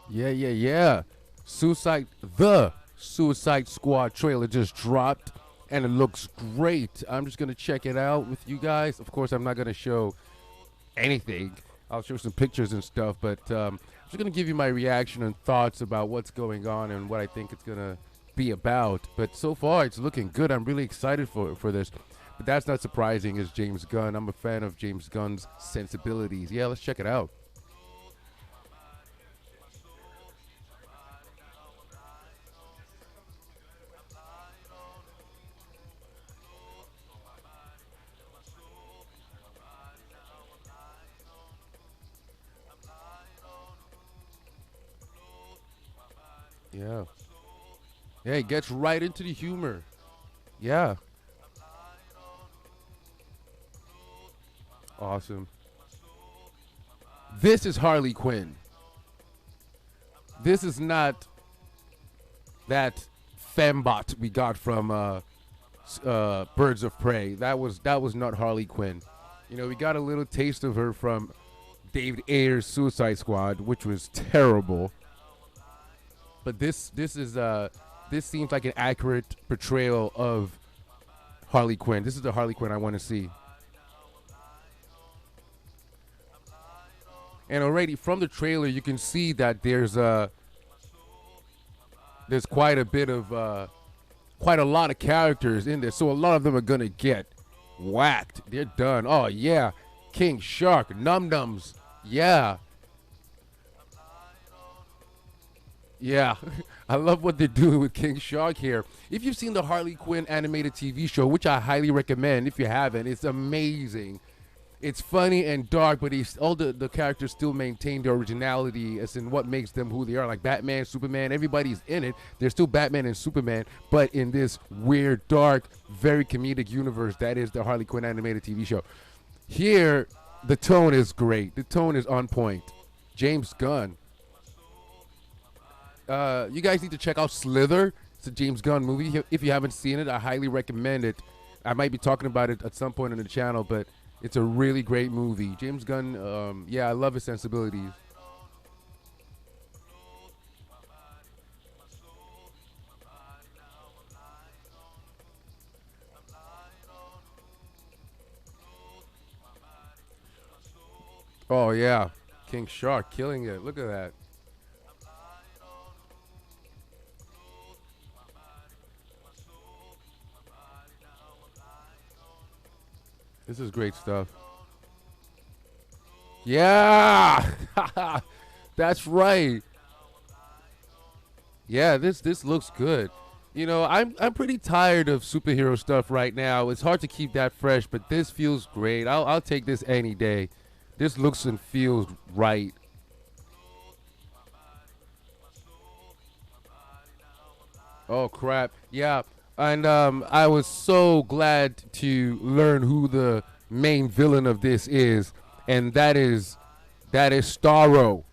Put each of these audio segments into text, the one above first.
Yeah. Suicide, the Suicide Squad trailer just dropped, and it looks great. I'm just gonna check it out with you guys. Of course, I'm not gonna show anything. I'll show some pictures and stuff, but I'm just gonna give you my reaction and thoughts about what's going on and what I think it's gonna be about. But so far, it's looking good. I'm really excited for this. But that's not surprising. Is James Gunn? I'm a fan of James Gunn's sensibilities. Yeah, let's check it out. Yeah. Yeah, it gets right into the humor. Yeah. Awesome. This is Harley Quinn. This is not that fembot we got from Birds of Prey. That was not Harley Quinn. You know, we got a little taste of her from David Ayer's Suicide Squad, which was terrible. But this seems like an accurate portrayal of Harley Quinn. This is the Harley Quinn I want to see. And already from the trailer, you can see that there's quite a bit of quite a lot of characters in there. So a lot of them are gonna get whacked. They're done. Oh yeah, King Shark, Num Nums. Yeah, yeah. I love what they're doing with King Shark here. If you've seen the Harley Quinn animated TV show, which I highly recommend, if you haven't, it's amazing. It's funny and dark, but all the characters still maintain their originality as in what makes them who they are. Like Batman, Superman, everybody's in it. They're still Batman and Superman, but in this weird, dark, very comedic universe that is the Harley Quinn animated TV show. Here, the tone is great. The tone is on point. James Gunn. You guys need to check out Slither. It's a James Gunn movie. If you haven't seen it, I highly recommend it. I might be talking about it at some point in the channel, but it's a really great movie. James Gunn, yeah, I love his sensibilities. Oh yeah, King Shark killing it. Look at that. This is great stuff. Yeah, that's right. Yeah, this looks good. You know, I'm pretty tired of superhero stuff right now. It's hard to keep that fresh, but this feels great. I'll take this any day. This looks and feels right. Oh crap. Yeah. And I was so glad to learn who the main villain of this is, and that is Starro.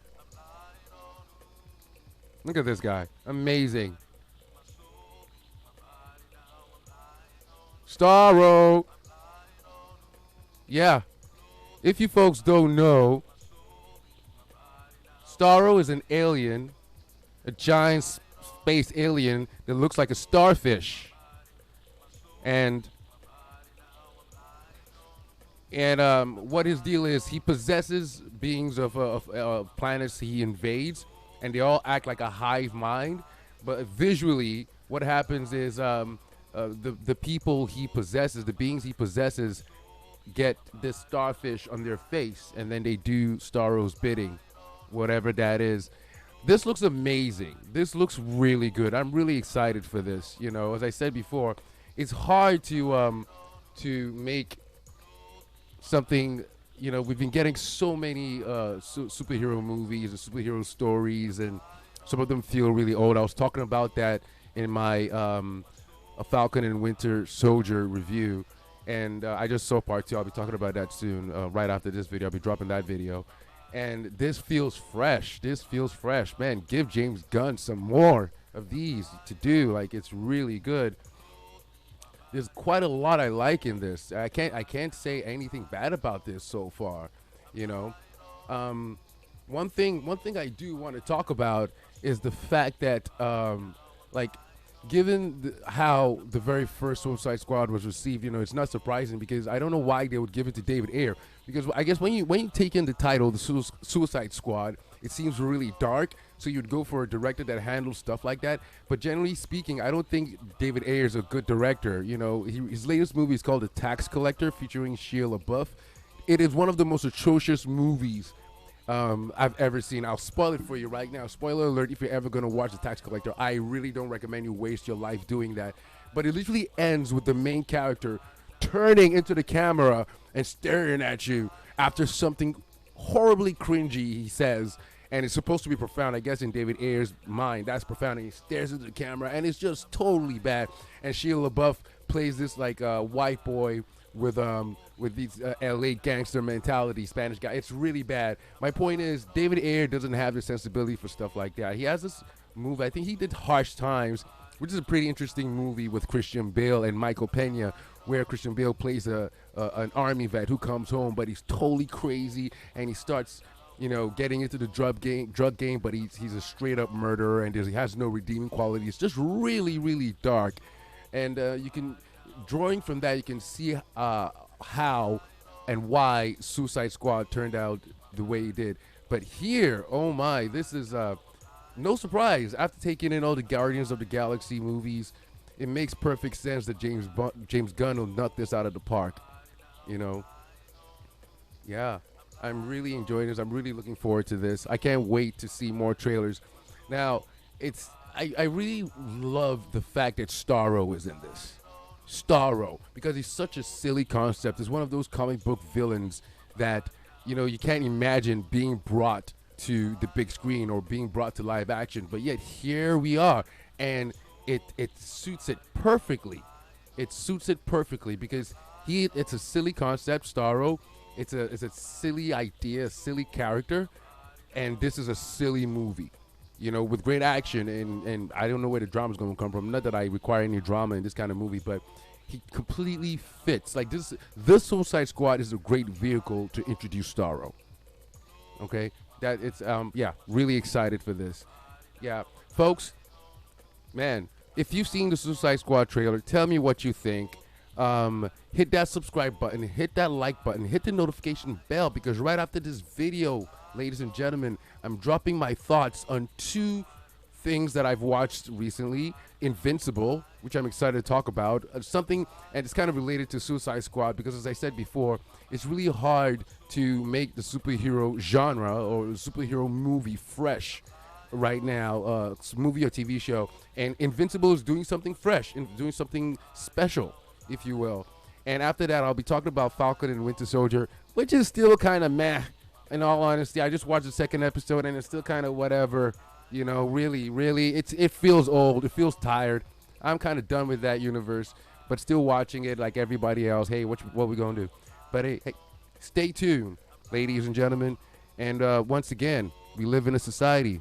Look at this guy. Amazing. Starro. Yeah. If you folks don't know, Starro is an alien, a giant space alien that looks like a starfish. And what his deal is, he possesses beings of planets he invades, and they all act like a hive mind. But visually, what happens is the people he possesses, the beings he possesses, get this starfish on their face, and then they do Starro's bidding, whatever that is. This looks amazing. This looks really good. I'm really excited for this. You know, as I said before, it's hard to make something. You know, we've been getting so many superhero movies and superhero stories, and some of them feel really old. I was talking about that in my a Falcon and Winter Soldier review, and I just saw part two. I'll be talking about that soon. Right after this video, I'll be dropping that video. And this feels fresh. This feels fresh, man. Give James Gunn some more of these to do. Like it's really good. There's quite a lot I like in this. I can't say anything bad about this so far. You know, um, one thing I do want to talk about is the fact that like given how the very first Suicide Squad was received, it's not surprising because I don't know why they would give it to David Ayer, because I guess when you take in the title, the Suicide Squad, it seems really dark. So you'd go for a director that handles stuff like that. But generally speaking, I don't think David Ayer is a good director. His latest movie is called The Tax Collector, featuring Shia LaBeouf. It is one of the most atrocious movies I've ever seen. I'll spoil it for you right now. Spoiler alert, if you're ever going to watch The Tax Collector, I really don't recommend you waste your life doing that. But it literally ends with the main character turning into the camera and staring at you after something horribly cringy he says. And it's supposed to be profound, I guess, in David Ayer's mind. That's profound. And he stares into the camera, and it's just totally bad. And Shia LaBeouf plays this like white boy with these LA gangster mentality, Spanish guy. It's really bad. My point is, David Ayer doesn't have the sensibility for stuff like that. He has this movie. I think he did Harsh Times, which is a pretty interesting movie with Christian Bale and Michael Pena, where Christian Bale plays an army vet who comes home, but he's totally crazy, and he starts getting into the drug game, but he's a straight up murderer, and he has no redeeming quality. It's just really, really dark, and drawing from that, you can see how and why Suicide Squad turned out the way it did. But here, oh my, this is no surprise. After taking in all the Guardians of the Galaxy movies, it makes perfect sense that James Gunn will nut this out of the park. Yeah. I'm really enjoying this. I'm really looking forward to this. I can't wait to see more trailers. Now, I really love the fact that Starro is in this. Starro, because he's such a silly concept. He's one of those comic book villains that, you can't imagine being brought to the big screen or being brought to live action. But yet here we are, and it suits it perfectly. It suits it perfectly because it's a silly concept, Starro. It's a silly idea, a silly character, and this is a silly movie, with great action, and I don't know where the drama's going to come from. Not that I require any drama in this kind of movie, but he completely fits. Like this Suicide Squad is a great vehicle to introduce Starro. Okay, that it's really excited for this. Yeah, folks, man, if you've seen the Suicide Squad trailer, tell me what you think. Hit that subscribe button, hit that like button, hit the notification bell, because right after this video, ladies and gentlemen, I'm dropping my thoughts on two things that I've watched recently. Invincible, which I'm excited to talk about, something, and it's kind of related to Suicide Squad, because as I said before, it's really hard to make the superhero genre or superhero movie fresh right now, movie or TV show, and Invincible is doing something fresh and doing something special, if you will. And after that, I'll be talking about Falcon and Winter Soldier, which is still kind of meh, in all honesty. I just watched the second episode, and it's still kind of whatever. Really, it feels old. It feels tired. I'm kind of done with that universe, but still watching it like everybody else. Hey, what we going to do? But hey, stay tuned, ladies and gentlemen. And once again, we live in a society